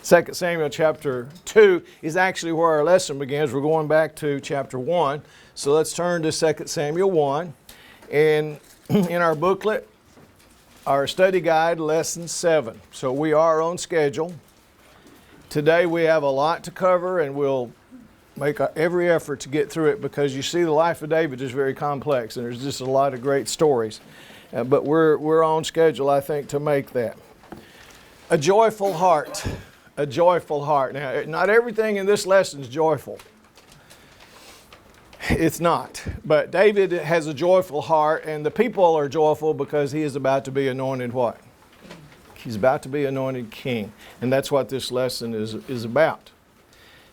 2 Samuel chapter 2 is actually where our lesson begins. We're going back to chapter 1. So let's turn to 2 Samuel 1. And in our booklet, our study guide, lesson 7. So we are on schedule. Today we have a lot to cover, and we'll make every effort to get through it, because you see the life of David is very complex and there's just a lot of great stories. But we're on schedule, I think, to make that. A joyful heart. A joyful heart. Now, not everything in this lesson is joyful. It's not. But David has a joyful heart, and the people are joyful because he is about to be anointed what? He's about to be anointed king. And that's what this lesson is about.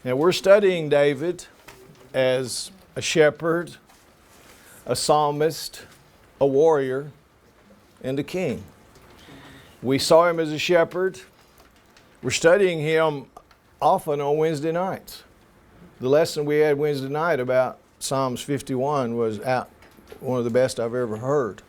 Now, we're studying David as a shepherd, a psalmist, a warrior, and a king. We saw him as a shepherd. We're studying him often on Wednesday nights. The lesson we had Wednesday night about Psalms 51 was one of the best I've ever heard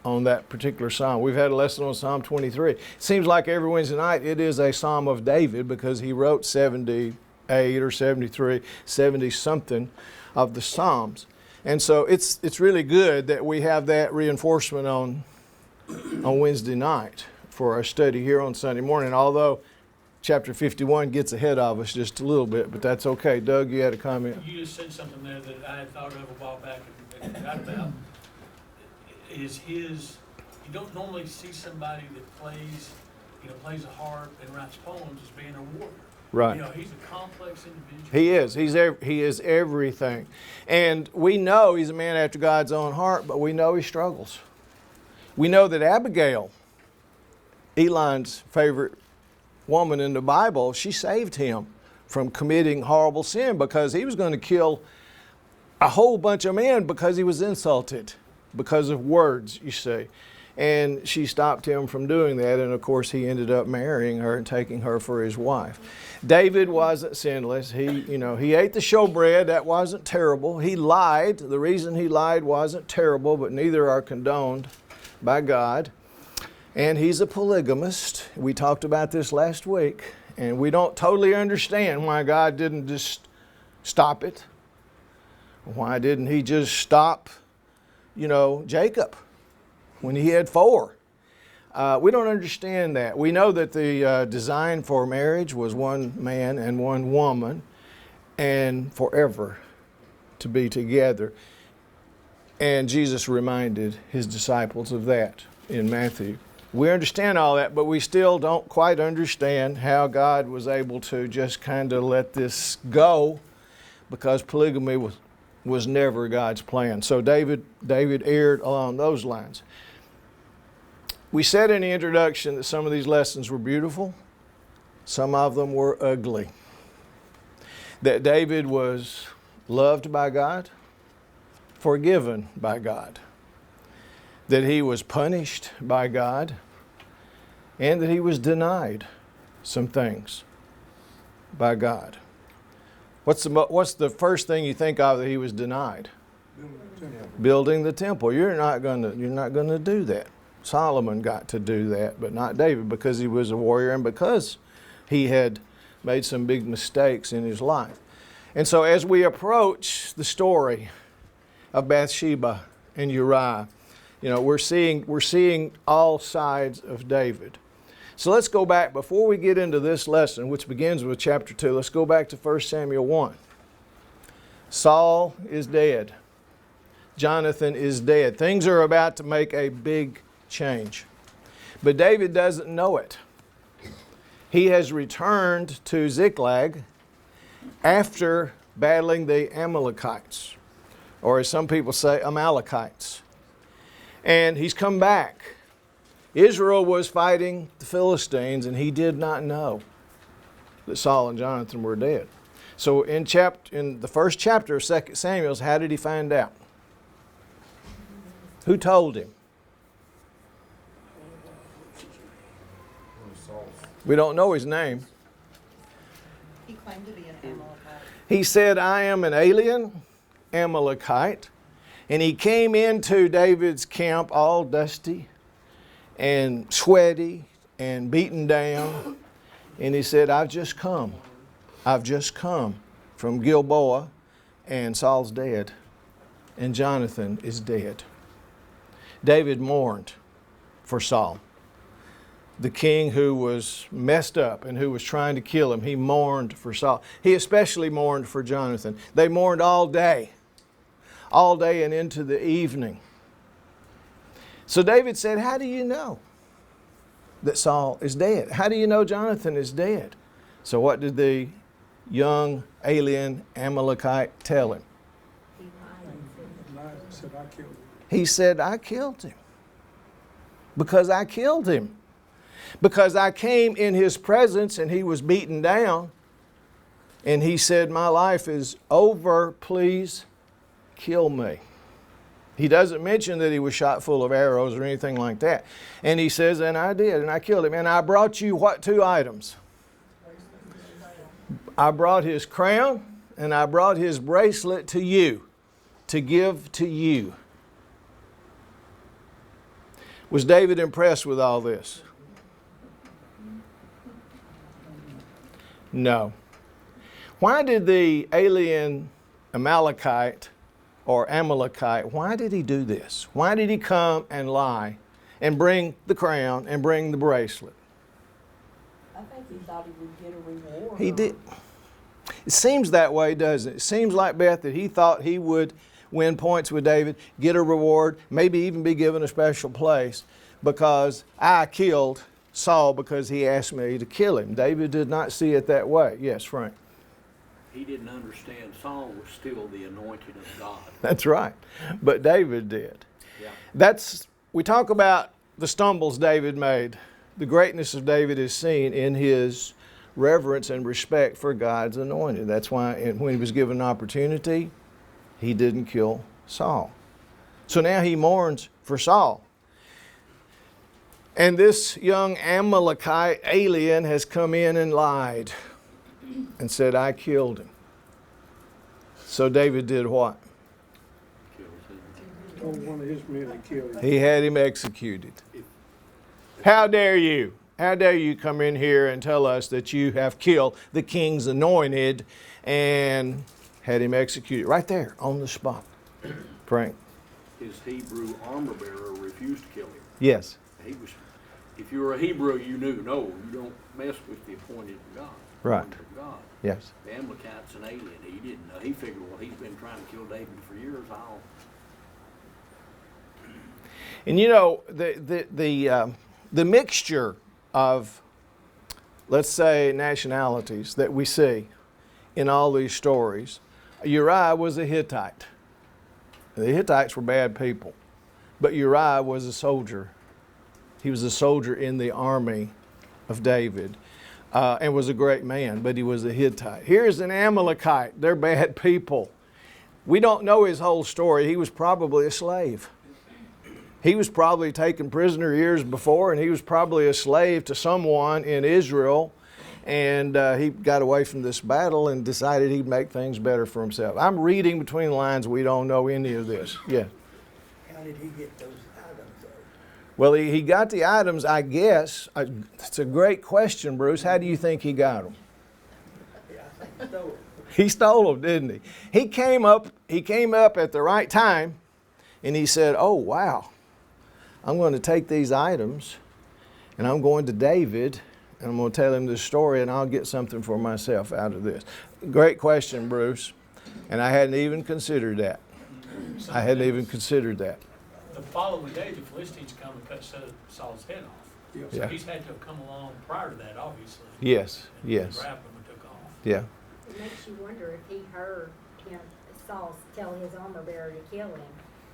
on that particular psalm. We've had a lesson on Psalm 23. It seems like every Wednesday night it is a psalm of David, because he wrote 78 or 73, 70 something of the Psalms. And so it's really good that we have that reinforcement on Wednesday night for our study here on Sunday morning, although chapter 51 gets ahead of us just a little bit, but that's okay. Doug, you had a comment? You just said something there that I had thought of a while back and forgot about. You don't normally see somebody that plays a harp and writes poems as being a warrior. Right. He's a complex individual. He is. He is everything. And we know he's a man after God's own heart, but we know he struggles. We know that Abigail, Elon's favorite woman in the Bible, she saved him from committing horrible sin, because he was going to kill a whole bunch of men because he was insulted because of words, you see. And she stopped him from doing that, and of course he ended up marrying her and taking her for his wife. David wasn't sinless. He ate the showbread. That wasn't terrible. He lied. The reason he lied wasn't terrible, but neither are condoned by God. And he's a polygamist. We talked about this last week, and we don't totally understand why God didn't just stop it. Why didn't he just stop, Jacob when he had 4? We don't understand that. We know that the design for marriage was one man and one woman, and forever to be together. And Jesus reminded his disciples of that in Matthew. We understand all that, but we still don't quite understand how God was able to just kind of let this go, because polygamy was never God's plan. So David erred along those lines. We said in the introduction that some of these lessons were beautiful. Some of them were ugly. That David was loved by God, forgiven by God. That he was punished by God, and that he was denied some things by God. What's the first thing you think of that he was denied? Building the temple. You're not going to do that. Solomon got to do that, but not David, because he was a warrior and because he had made some big mistakes in his life. And so as we approach the story of Bathsheba and Uriah, we're seeing all sides of David. So let's go back, before we get into this lesson, which begins with chapter 2, let's go back to 1 Samuel 1. Saul is dead. Jonathan is dead. Things are about to make a big change. But David doesn't know it. He has returned to Ziklag after battling the Amalekites, or as some people say, Amalekites. And he's come back. Israel was fighting the Philistines, and he did not know that Saul and Jonathan were dead. So in the first chapter of 2 Samuel, how did he find out? Who told him? We don't know his name. He claimed to be an Amalekite. He said, I am an alien Amalekite. And he came into David's camp all dusty and sweaty and beaten down. And he said, I've just come. I've just come from Gilboa, and Saul's dead, and Jonathan is dead. David mourned for Saul, the king who was messed up and who was trying to kill him. He mourned for Saul. He especially mourned for Jonathan. They mourned all day and into the evening. So David said, how do you know that Saul is dead? How do you know Jonathan is dead? So what did the young alien Amalekite tell him? He said, I killed him. Because I killed him. Because I came in his presence and he was beaten down. And he said, my life is over, please kill me. He doesn't mention that he was shot full of arrows or anything like that. And he says, and I did, and I killed him. And I brought you what 2 items? I brought his crown and I brought his bracelet to you, to give to you. Was David impressed with all this? No. Why did the alien Amalekite, why did he do this? Why did he come and lie and bring the crown and bring the bracelet? I think he thought he would get a reward. He did. It seems that way, doesn't it? It seems like, Beth, that he thought he would win points with David, get a reward, maybe even be given a special place because I killed Saul because he asked me to kill him. David did not see it that way. Yes, Frank. He didn't understand Saul was still the anointed of God. That's right. But David did. Yeah. We talk about the stumbles David made. The greatness of David is seen in his reverence and respect for God's anointed. That's why when he was given an opportunity, he didn't kill Saul. So now he mourns for Saul. And this young Amalekite alien has come in and lied and said, I killed him. So David did what? Told one of his men to kill him. He had him executed. How dare you? How dare you come in here and tell us that you have killed the king's anointed and had him executed right there on the spot. Frank? His Hebrew armor bearer refused to kill him. Yes. If you were a Hebrew, you knew, no, you don't mess with the appointed of God. Right. Appointed of God. Yes. The Amalekite's an alien. He didn't know. He figured, well, he's been trying to kill David for years. And you know, the mixture of, let's say, nationalities that we see in all these stories, Uriah was a Hittite. The Hittites were bad people, but Uriah was a soldier. He was a soldier in the army of David and was a great man, but he was a Hittite. Here's an Amalekite. They're bad people. We don't know his whole story. He was probably a slave. He was probably taken prisoner years before, and he was probably a slave to someone in Israel, and he got away from this battle and decided he'd make things better for himself. I'm reading between the lines. We don't know any of this. Yeah. How did he get those items, though? Well, he got the items, I guess. It's a great question, Bruce. How do you think he got them? Yeah, I think he stole them. He stole them, didn't he? He came up at the right time, and he said, oh, wow. I'm going to take these items, and I'm going to David, and I'm going to tell him this story, and I'll get something for myself out of this. Great question, Bruce. And I hadn't even considered that. I hadn't even considered that. The following day, the Philistines come and cut Saul's head off. Yeah. So Yeah. he's had to have come along prior to that, obviously. Yes, And yes. grabbed him and took off. Yeah. It makes you wonder if he heard him, Saul tell his armor bearer to kill him,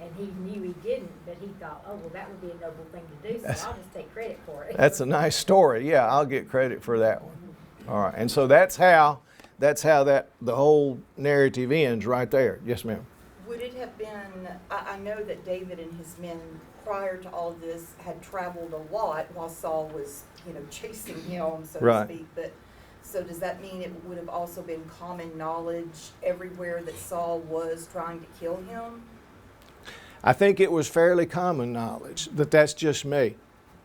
and he knew he didn't, but he thought, oh, well, that would be a noble thing to do, so I'll just take credit for it. That's a nice story. Yeah, I'll get credit for that one. All right. And so that's how the whole narrative ends right there. Yes, ma'am. Would it have been, I know that David and his men prior to all this had traveled a lot while Saul was, chasing him, so Right. to speak. But so does that mean it would have also been common knowledge everywhere that Saul was trying to kill him? I think it was fairly common knowledge, that's just me.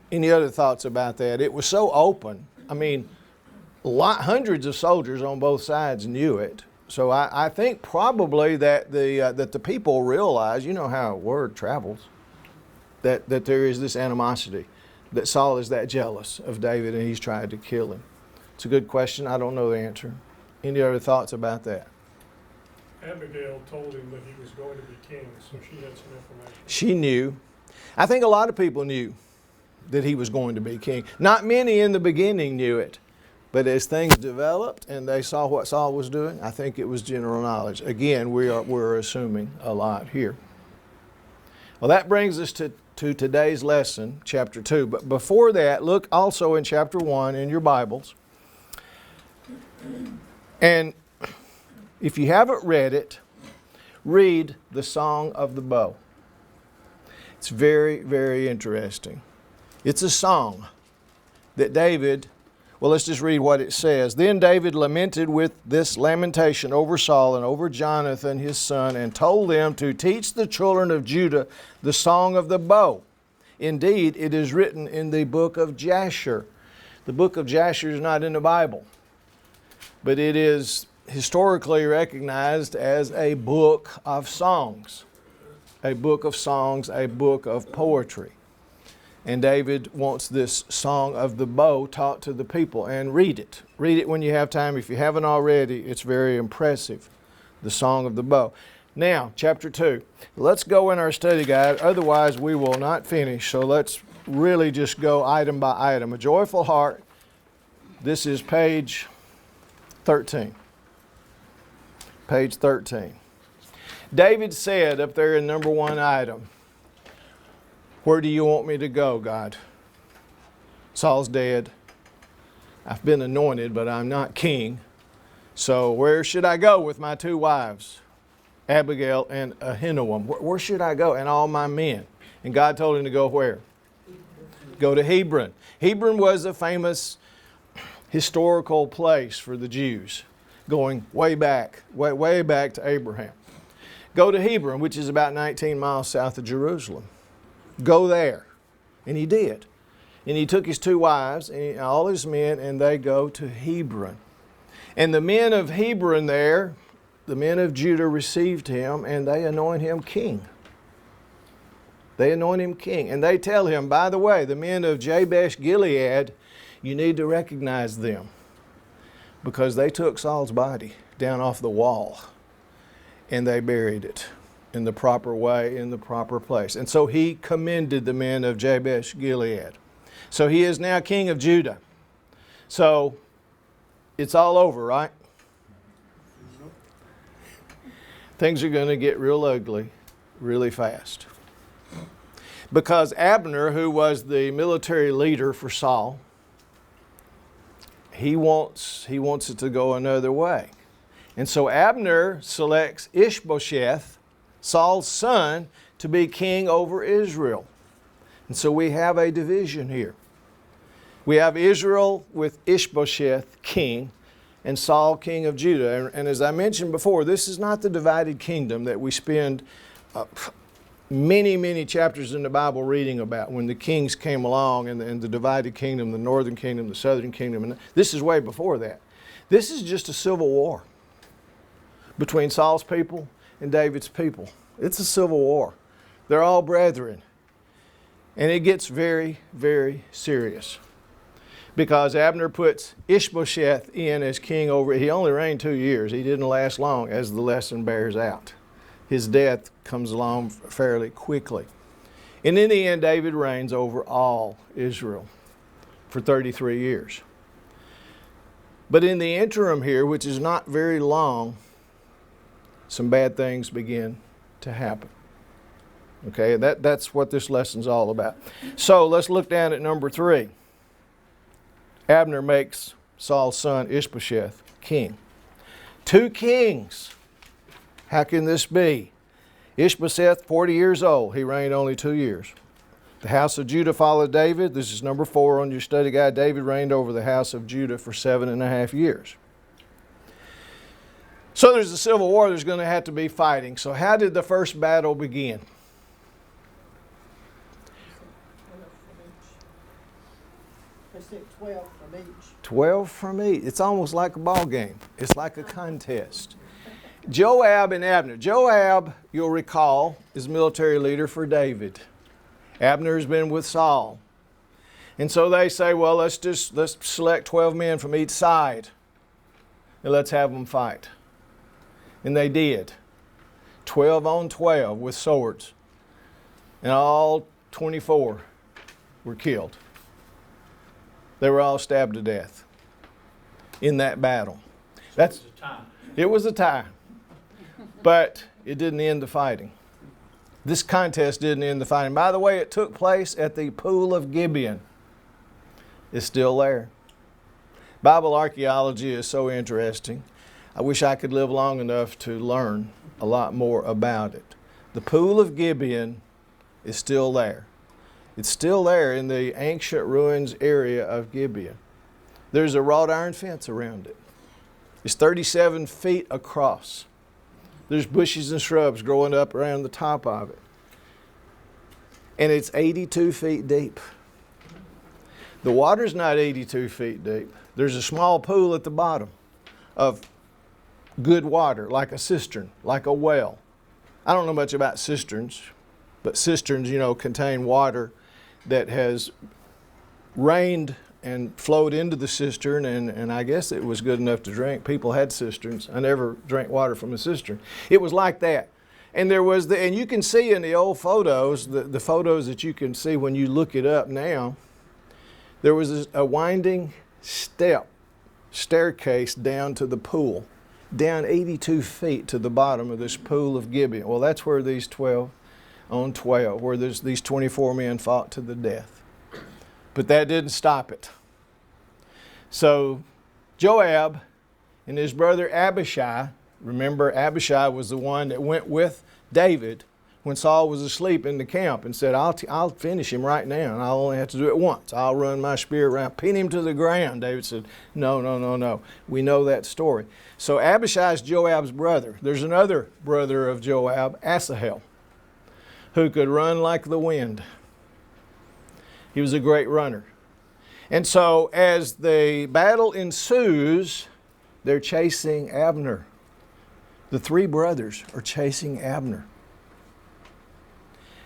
Any other thoughts about that? It was so open. I mean, hundreds of soldiers on both sides knew it. So I think probably that the people realize, you know how word travels, that there is this animosity, that Saul is that jealous of David and he's tried to kill him. It's a good question. I don't know the answer. Any other thoughts about that? Abigail told him that he was going to be king, so she had some information. She knew. I think a lot of people knew that he was going to be king. Not many in the beginning knew it, but as things developed and they saw what Saul was doing, I think it was general knowledge. Again, we're assuming a lot here. Well, that brings us to today's lesson, chapter 2. But before that, look also in chapter 1 in your Bibles. And if you haven't read it, read the Song of the Bow. It's very, very interesting. It's a song that David, well, let's just read what it says. Then David lamented with this lamentation over Saul and over Jonathan his son, and told them to teach the children of Judah the song of the bow. Indeed, it is written in the book of Jasher. The book of Jasher is not in the Bible, but it is historically recognized as a book of songs. A book of songs, a book of poetry. And David wants this song of the bow taught to the people. And read it. Read it when you have time. If you haven't already, it's very impressive. The song of the bow. Now, chapter 2. Let's go in our study guide. Otherwise, we will not finish. So let's really just go item by item. A joyful heart. This is page 13. Page 13. David said up there in number 1 item, where do you want me to go, God? Saul's dead. I've been anointed, but I'm not king. So where should I go with my 2 wives, Abigail and Ahinoam? Where should I go? And all my men. And God told him to go where? Go to Hebron. Hebron was a famous historical place for the Jews, going way back to Abraham. Go to Hebron, which is about 19 miles south of Jerusalem. Go there. And he did. And he took his 2 wives and all his men, and they go to Hebron. And the men of Hebron there, the men of Judah, received him, and they anoint him king. They anoint him king. And they tell him, by the way, the men of Jabesh Gilead, you need to recognize them, because they took Saul's body down off the wall and they buried it in the proper way, in the proper place. And so he commended the men of Jabesh Gilead. So he is now king of Judah. So it's all over, right? Things are going to get real ugly really fast. Because Abner, who was the military leader for Saul, he wants it to go another way. And so Abner selects Ishbosheth, Saul's son, to be king over Israel. And so we have a division here. We have Israel with Ishbosheth king and Saul king of Judah. And as I mentioned before, this is not the divided kingdom that we spend many chapters in the Bible reading about, when the kings came along and the divided kingdom, the northern kingdom, the southern kingdom. And this is way before that. This is just a civil war between Saul's people and David's people. It's a civil war. They're all brethren. And it gets very, very serious, because Abner puts Ishbosheth in as king over. He only reigned 2 years. He didn't last long, as the lesson bears out. His death comes along fairly quickly. And in the end, David reigns over all Israel for 33 years. But in the interim here, which is not very long, some bad things begin to happen. Okay, that's what this lesson's all about. So let's look down at number 3. Abner makes Saul's son Ishbosheth king. 2 kings. How can this be? Ishbosheth, 40 years old. He reigned only 2 years. The house of Judah followed David. This is number 4 on your study guide. David reigned over the house of Judah for 7.5 years. So there's a civil war. There's going to have to be fighting. So how did the first battle begin? They said 12 from each. 12 from each. It's almost like a ball game. It's like a contest. Joab and Abner. Joab, you'll recall, is military leader for David. Abner has been with Saul. And so they say, well, let's select 12 men from each side and let's have them fight. And they did. 12 on 12 with swords. And all 24 were killed. They were all stabbed to death in that battle. So it was a tie. It was a tie. But it didn't end the fighting. This contest didn't end the fighting. By the way, it took place at the Pool of Gibeon. It's still there. Bible archaeology is so interesting. I wish I could live long enough to learn a lot more about it. The Pool of Gibeon is still there. It's still there in the ancient ruins area of Gibeon. There's a wrought iron fence around it. It's 37 feet across. There's bushes and shrubs growing up around the top of it. And it's 82 feet deep. The water's not 82 feet deep. There's a small pool at the bottom of good water, like a cistern, like a well. I don't know much about cisterns, but cisterns, contain water that has rained and flowed into the cistern, and I guess it was good enough to drink. People had cisterns. I never drank water from a cistern. It was like that. And there was and you can see in the old photos, the photos that you can see when you look it up now, there was a winding staircase down to the pool, down 82 feet to the bottom of this Pool of Gibeon. Well, that's where these 12 on 12, where these 24 men fought to the death. But that didn't stop it. So Joab and his brother Abishai, remember Abishai was the one that went with David when Saul was asleep in the camp and said, I'll finish him right now, and I'll only have to do it once. I'll run my spear around, pin him to the ground. David said, no. We know that story. So Abishai is Joab's brother. There's another brother of Joab, Asahel, who could run like the wind. He was a great runner. And so as the battle ensues, they're chasing Abner. The three brothers are chasing Abner.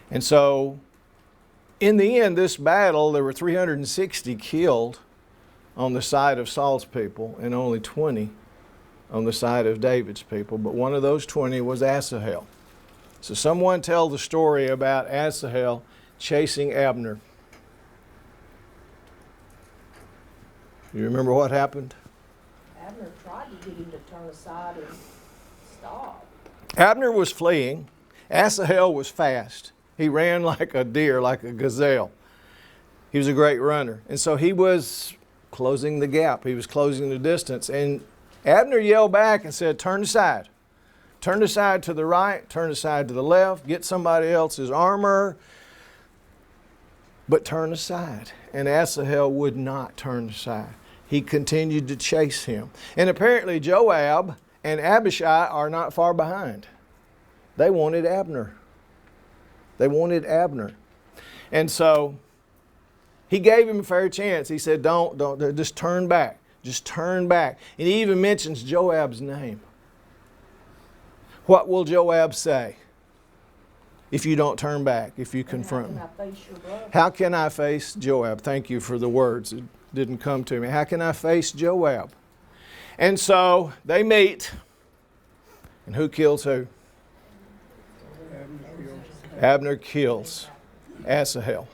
And so in the end, this battle, there were 360 killed on the side of Saul's people and only 20 on the side of David's people. But one of those 20 was Asahel. So someone tell the story about Asahel chasing Abner. You remember what happened? Abner tried to get him to turn aside and stop. Abner was fleeing. Asahel was fast. He ran like a deer, like a gazelle. He was a great runner. And so he was closing the gap. He was closing the distance. And Abner yelled back and said, turn aside. Turn aside to the right, turn aside to the left, get somebody else's armor, but turn aside. And Asahel would not turn aside. He continued to chase him. And apparently Joab and Abishai are not far behind. They wanted Abner. They wanted Abner. And so he gave him a fair chance. He said, don't, just turn back. Just turn back. And he even mentions Joab's name. What will Joab say if you don't turn back, if you confront me? How can I face your brother? How can I face Joab? Thank you for the words. It didn't come to me. How can I face Joab? And so they meet. And who kills who? Abner kills Asahel.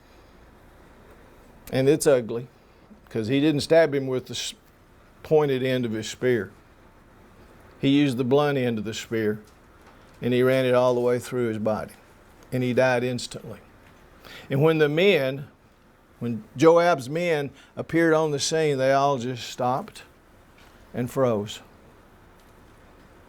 And it's ugly because he didn't stab him with the pointed end of his spear. He used the blunt end of the spear and he ran it all the way through his body. And he died instantly. And when Joab's men appeared on the scene, they all just stopped and froze.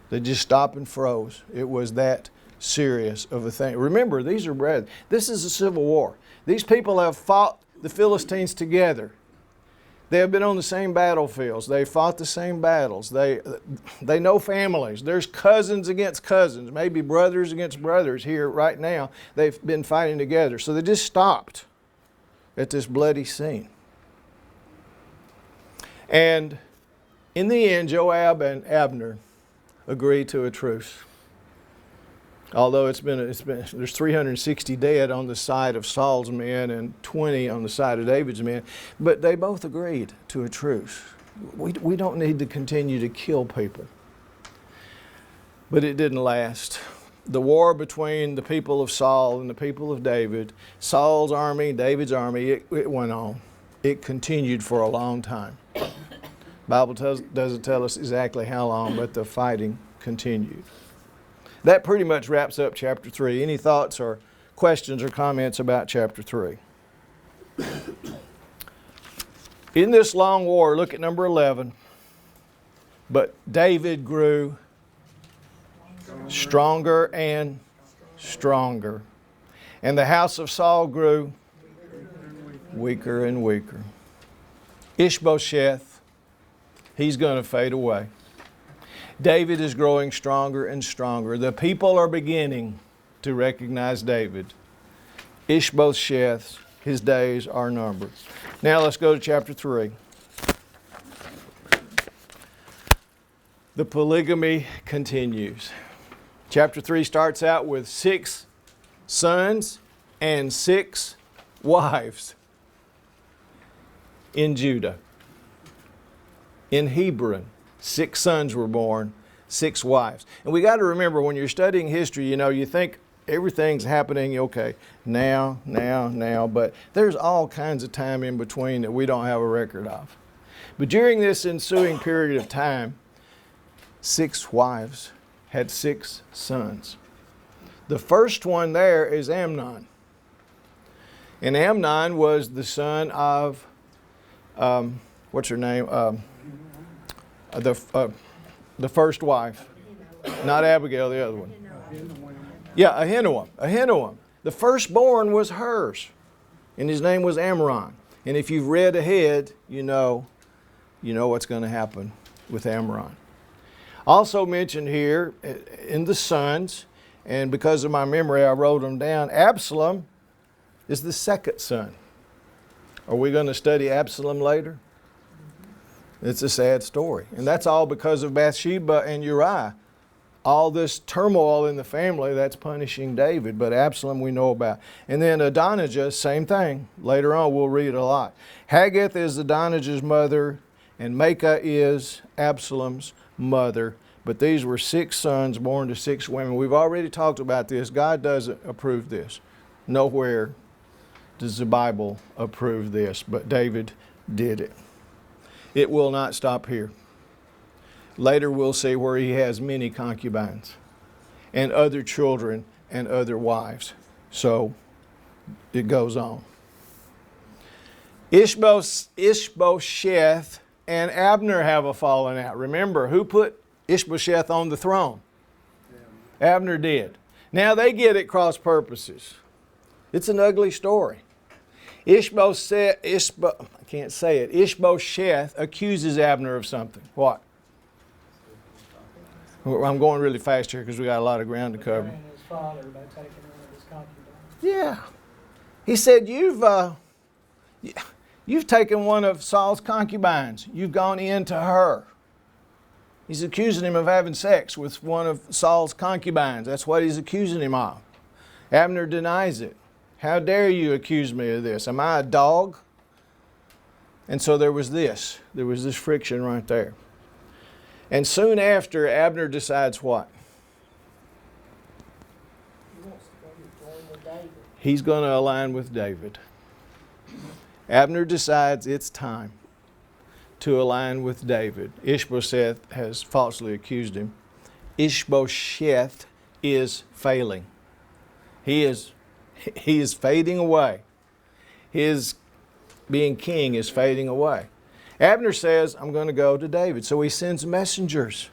They just stopped and froze. It was that serious of a thing. Remember, these are brethren. This is a civil war. These people have fought the Philistines together. They have been on the same battlefields. They fought the same battles. They know families. There's cousins against cousins, maybe brothers against brothers here right now. They've been fighting together. So they just stopped at this bloody scene. And in the end, Joab and Abner agreed to a truce. Although there's 360 dead on the side of Saul's men and 20 on the side of David's men, but they both agreed to a truce. We don't need to continue to kill people. But it didn't last. The war between the people of Saul and the people of David, Saul's army, David's army, it went on. It continued for a long time. The Bible doesn't tell us exactly how long, but the fighting continued. That pretty much wraps up chapter 3. Any thoughts or questions or comments about chapter 3? In this long war, look at number 11. But David grew stronger and stronger. And the house of Saul grew weaker and weaker. Ishbosheth, he's going to fade away. David is growing stronger and stronger. The people are beginning to recognize David. Ishbosheth, his days are numbered. Now let's go to chapter 3. The polygamy continues. Chapter 3 starts out with 6 sons and 6 wives in Judah. In Hebron, 6 sons were born, 6 wives. And we got to remember, when you're studying history, you think everything's happening, okay, now, but there's all kinds of time in between that we don't have a record of. But during this ensuing period of time, 6 wives had 6 sons. The first one there is Amnon. And Amnon was the son of, what's her name? The first wife. Not Abigail, the other one. Yeah, Ahinoam. The firstborn was hers. And his name was Amram. And if you've read ahead, you know what's going to happen with Amram. Also mentioned here in the sons, and because of my memory I wrote them down, Absalom is the second son. Are we going to study Absalom later? It's a sad story. And that's all because of Bathsheba and Uriah. All this turmoil in the family, that's punishing David. But Absalom we know about. And then Adonijah, same thing. Later on we'll read a lot. Haggith is Adonijah's mother, and Maacah is Absalom's mother. But these were 6 sons born to 6 women. We've already talked about this. God doesn't approve this. Nowhere does the Bible approve this, but David did it. It will not stop here. Later we'll see where he has many concubines and other children and other wives. So it goes on. Ishbosheth and Abner have a falling out. Remember, who put Ishbosheth on the throne? Abner did. Now they get at cross purposes. It's an ugly story. Ishbosheth accuses Abner of something. What? I'm going really fast here because we got a lot of ground to cover. His father by taking one of his concubines. Yeah. He said, you've taken one of Saul's concubines. You've gone into her. He's accusing him of having sex with one of Saul's concubines. That's what he's accusing him of. Abner denies it. How dare you accuse me of this? Am I a dog? And so there was this friction right there. And soon after, Abner decides what? He wants to go join with David. He's going to align with David. Abner decides it's time to align with David. Ishbosheth has falsely accused him. Ishbosheth is failing. He is fading away. His being king is fading away. Abner says, I'm going to go to David. So he sends messengers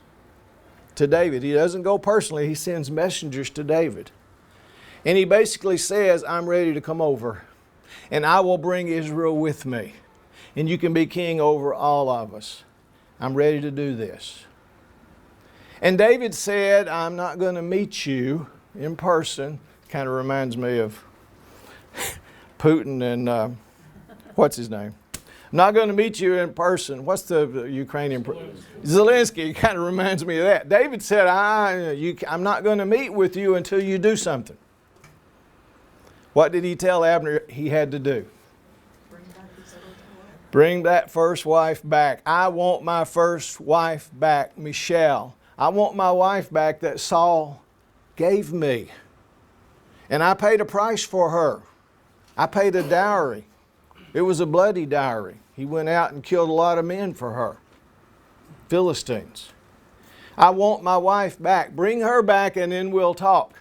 to David. He doesn't go personally. He sends messengers to David. And he basically says, I'm ready to come over. And I will bring Israel with me. And you can be king over all of us. I'm ready to do this. And David said, I'm not going to meet you in person. Kind of reminds me of Putin and what's his name? I'm not going to meet you in person. What's the Ukrainian? Zelensky kind of reminds me of that. David said, I'm not going to meet with you until you do something. What did he tell Abner he had to do? Bring that first wife back. I want my first wife back, Michelle. I want my wife back that Saul gave me. And I paid a price for her. I paid a dowry. It was a bloody dowry. He went out and killed a lot of men for her. Philistines. I want my wife back. Bring her back and then we'll talk.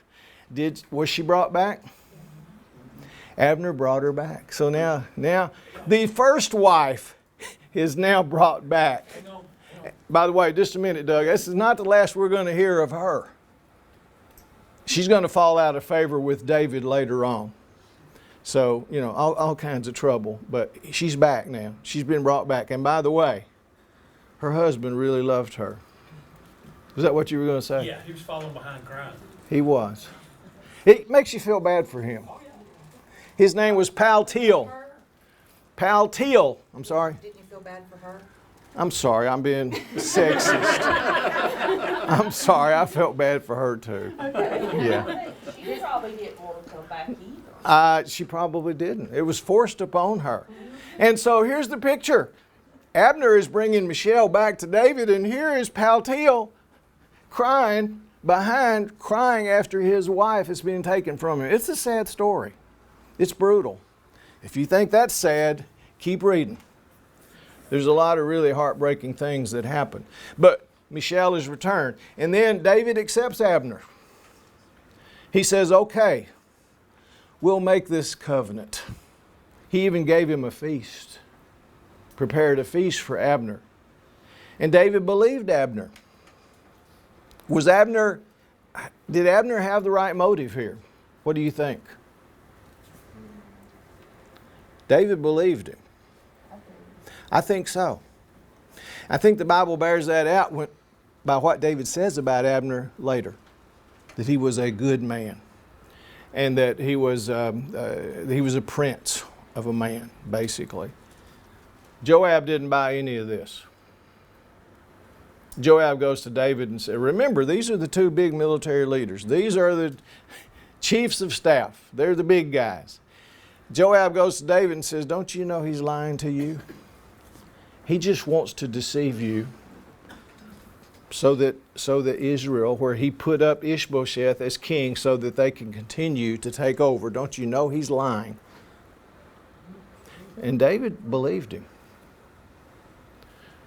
Was she brought back? Abner brought her back. So now the first wife is now brought back. By the way, just a minute, Doug. This is not the last we're going to hear of her. She's going to fall out of favor with David later on. So, all kinds of trouble. But she's back now. She's been brought back. And by the way, her husband really loved her. Is that what you were going to say? Yeah, he was following behind crying. He was. It makes you feel bad for him. His name was Paltiel. Paltiel. I'm sorry. Didn't you feel bad for her? I'm sorry. I'm being sexist. I'm sorry. I felt bad for her too. Yeah. She probably didn't want to come back either. She probably didn't. It was forced upon her. And so here's the picture. Abner is bringing Michelle back to David, and here is Paltiel crying after his wife is being taken from him. It's a sad story. It's brutal. If you think that's sad, keep reading. There's a lot of really heartbreaking things that happen. But Michelle is returned. And then David accepts Abner. He says, okay, we'll make this covenant. He even gave him a feast. Prepared a feast for Abner. And David believed Abner. Did Abner have the right motive here? What do you think? David believed him. I think so. I think the Bible bears that out by what David says about Abner later. That he was a good man. And that he was a prince of a man, basically. Joab didn't buy any of this. Joab goes to David and says, remember, these are the two big military leaders. These are the chiefs of staff. They're the big guys. Joab goes to David and says, don't you know he's lying to you? He just wants to deceive you so that Israel, where he put up Ishbosheth as king so that they can continue to take over. Don't you know he's lying? And David believed him.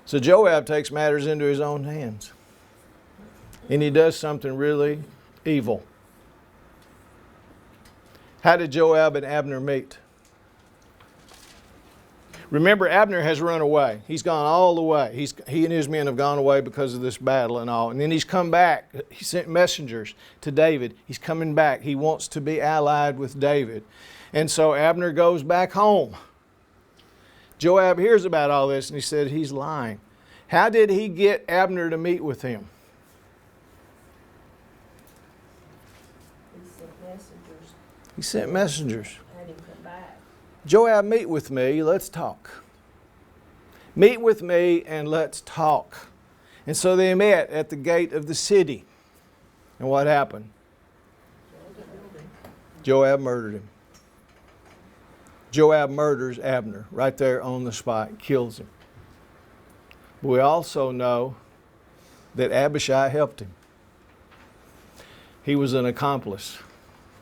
So Joab takes matters into his own hands. And he does something really evil. How did Joab and Abner meet? Remember, Abner has run away. He's gone all the way. He and his men have gone away because of this battle and all. And then he's come back. He sent messengers to David. He's coming back. He wants to be allied with David. And so Abner goes back home. Joab hears about all this and he said he's lying. How did he get Abner to meet with him? He sent messengers. Had him come back. Joab, meet with me, let's talk. Meet with me and let's talk. And so they met at the gate of the city. And what happened? Joab murdered him. Joab murders Abner right there on the spot, kills him. But we also know that Abishai helped him. He was an accomplice.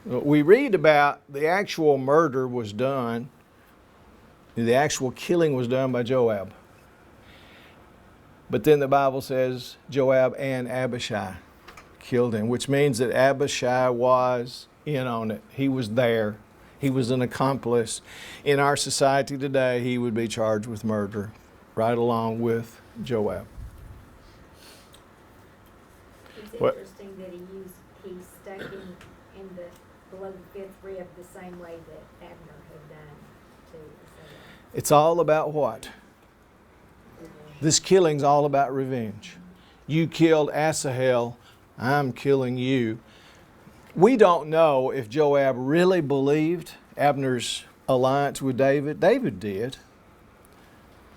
We read about the actual murder was done, the actual killing was done by Joab. But then the Bible says Joab and Abishai killed him, which means that Abishai was in on it. He was there. He was an accomplice. In our society today, he would be charged with murder, right along with Joab. It's What? interesting that he stuck in the below the fifth rib the same way that Abner had done too. So, It's all about what? This killing's all about revenge. You killed Asahel, I'm killing you. We don't know if Joab really believed Abner's alliance with David. David did.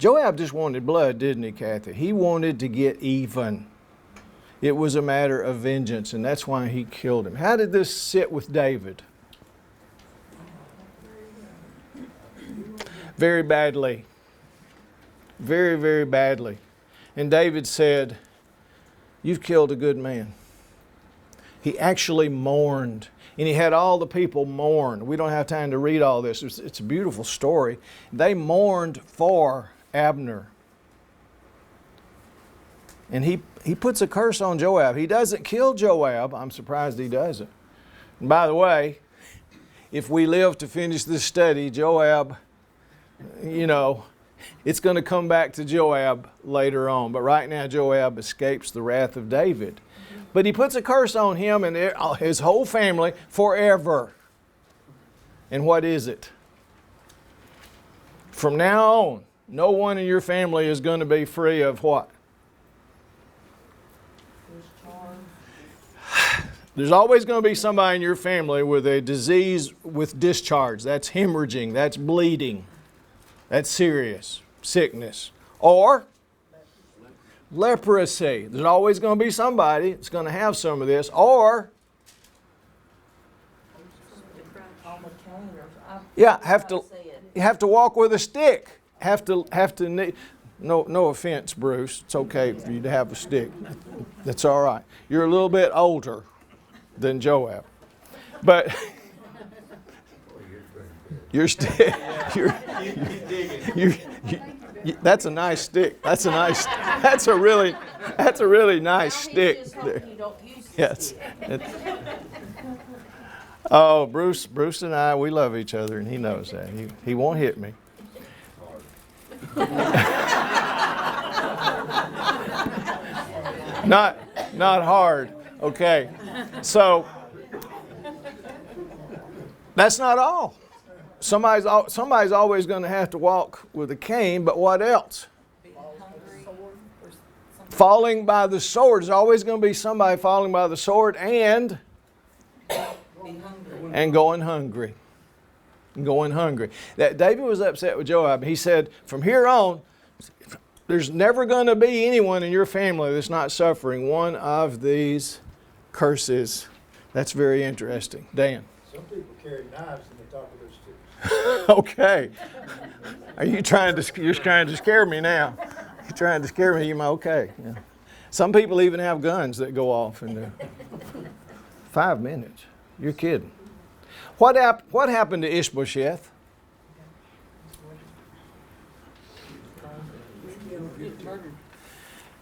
Joab just wanted blood, didn't he, Kathy? He wanted to get even. It was a matter of vengeance, and that's why he killed him. How did this sit with David? Very badly. Very, very badly. And David said, "You've killed a good man." He actually mourned. And he had all the people mourn. We don't have time to read all this. It's a beautiful story. They mourned for Abner. And he puts a curse on Joab. He doesn't kill Joab. I'm surprised he doesn't. And by the way, if we live to finish this study, Joab, it's going to come back to Joab later on. But right now, Joab escapes the wrath of David. But he puts a curse on him and his whole family forever. And what is it? From now on, no one in your family is going to be free of what? There's always going to be somebody in your family with a disease with discharge. That's hemorrhaging. That's bleeding. That's serious sickness. Or leprosy. There's always going to be somebody that's going to have some of this. Or, you have to walk with a stick. No offense, Bruce. It's okay for you to have a stick. That's all right. You're a little bit older than Joab, but you're still. That's a nice stick. That's a really nice stick. Yes. Oh, Bruce and I, we love each other, and he knows that. He won't hit me. Not hard. Okay. So that's not all. Somebody's always going to have to walk with a cane, but what else? Falling by the sword. There's always going to be somebody falling by the sword and going hungry. Going hungry. That David was upset with Joab. He said, from here on, there's never going to be anyone in your family that's not suffering one of these curses. That's very interesting. Dan. Some people carry knives in the top of their sticks. Okay. Are you you're trying to scare me now? You're trying to scare me, okay. Yeah. Some people even have guns that go off in 5 minutes. You're kidding. What happened to Ishbosheth?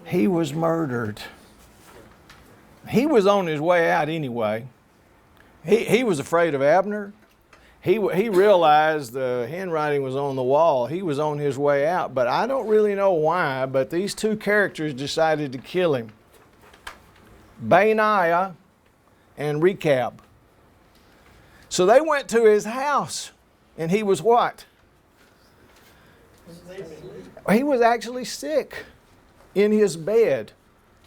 He was murdered. He was on his way out anyway. He was afraid of Abner. He realized the handwriting was on the wall. He was on his way out, but I don't really know why, but these two characters decided to kill him. Benaiah and Rechab. So they went to his house, and he was what? He was actually sick in his bed.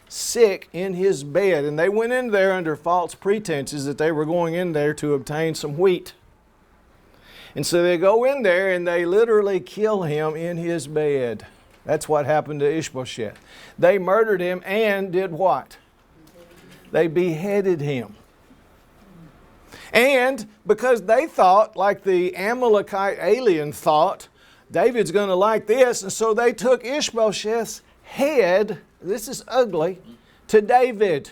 Sick in his bed. And they went in there under false pretenses that they were going in there to obtain some wheat. And so they go in there and they literally kill him in his bed. That's what happened to Ishbosheth. They murdered him and did what? They beheaded him. And because they thought, like the Amalekite alien thought, David's going to like this, and so they took Ishbosheth's head, this is ugly, to David.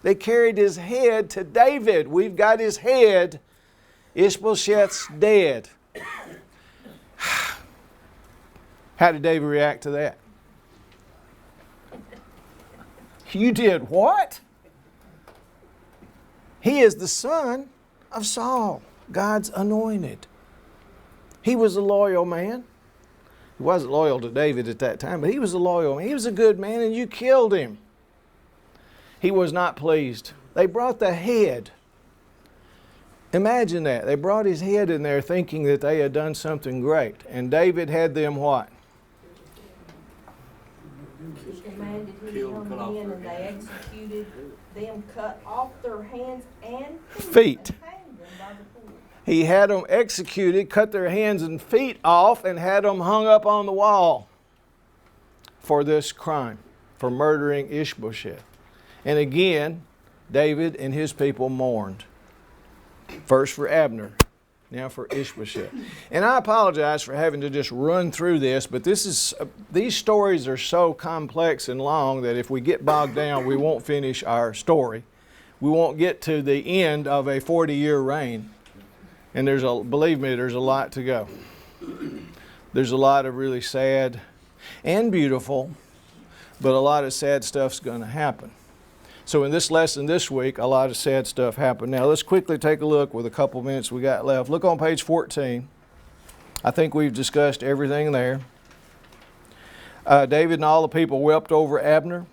They carried his head to David. We've got his head. Ishbosheth's dead. How did David react to that? You did what? He is the son of Saul, God's anointed. He was a loyal man. He wasn't loyal to David at that time, but he was a loyal man. He was a good man, and you killed him. He was not pleased. They brought the head. Imagine that. They brought his head in there thinking that they had done something great. And David had them what? He commanded his young men, and they executed them, cut off their hands and feet. Feet. And hanged them by the foot. He had them executed, cut their hands and feet off, and had them hung up on the wall for this crime, for murdering Ishbosheth. And again, David and his people mourned. First for Abner, now for Ishbosheth. And I apologize for having to just run through this, but these stories are so complex and long that if we get bogged down, we won't finish our story. We won't get to the end of a 40-year reign. And believe me, there's a lot to go. There's a lot of really sad and beautiful, but a lot of sad stuff's going to happen. So in this lesson this week, a lot of sad stuff happened. Now let's quickly take a look with a couple minutes we got left. Look on page 14. I think we've discussed everything there. David and all the people wept over Abner.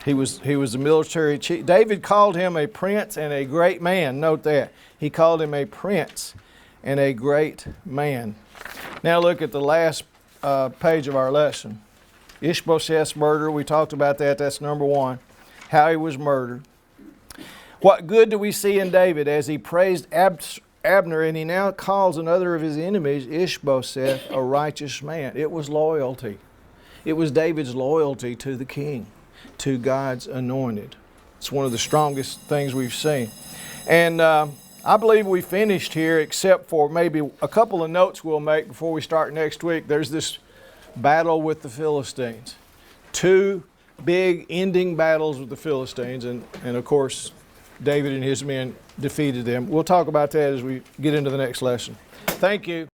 He was the military chief. David called him a prince and a great man. Note that. He called him a prince and a great man. Now look at the last page of our lesson. Ishbosheth's murder, we talked about that. That's number one. How he was murdered. What good do we see in David as he praised Abner, and he now calls another of his enemies, Ishbosheth, a righteous man? It was loyalty. It was David's loyalty to the king, to God's anointed. It's one of the strongest things we've seen. And I believe we finished here, except for maybe a couple of notes we'll make before we start next week. There's this battle with the Philistines. 2 big ending battles with the Philistines, and of course David and his men defeated them. We'll talk about that as we get into the next lesson. Thank you.